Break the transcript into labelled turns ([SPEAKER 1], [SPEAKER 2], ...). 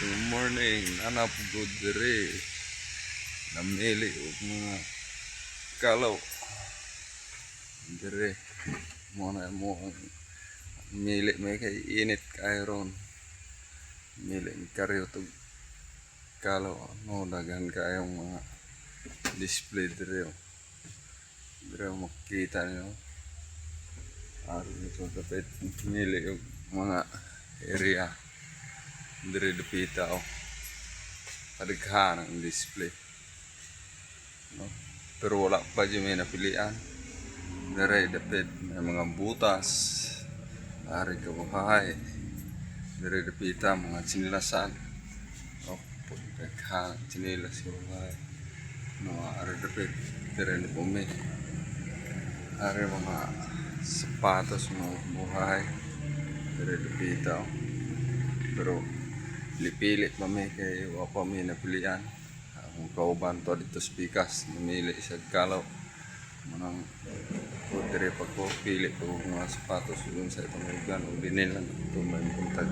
[SPEAKER 1] Good morning, anak po good dire. Namili og mga kalaw. Dire mo na mo ang mili may kay init kay ron. Mili karyo tog kalaw no dagan kayong mga display dire. Dire makita niyo. Aron ito dapat mili og mga area. Dire dapita kadaghan ang display. No? Pero wala pa dyan may napilian. Dire dapat may mga butas. Dari kabuhay. Dire dapita mga chinilasan. No? Kadaghan chinilas kabuhay. No, ari dapat dire na pumi. Ari mga sapatos mga buhay. Dire dapita. Pero pili pa may kay wapa may napilian. Ang kauban to dito sa Pikas, namili sa kalaw. Manang dire pa ko pili ko mga sapatos doon sa itong lugar o binilan ito may buntag.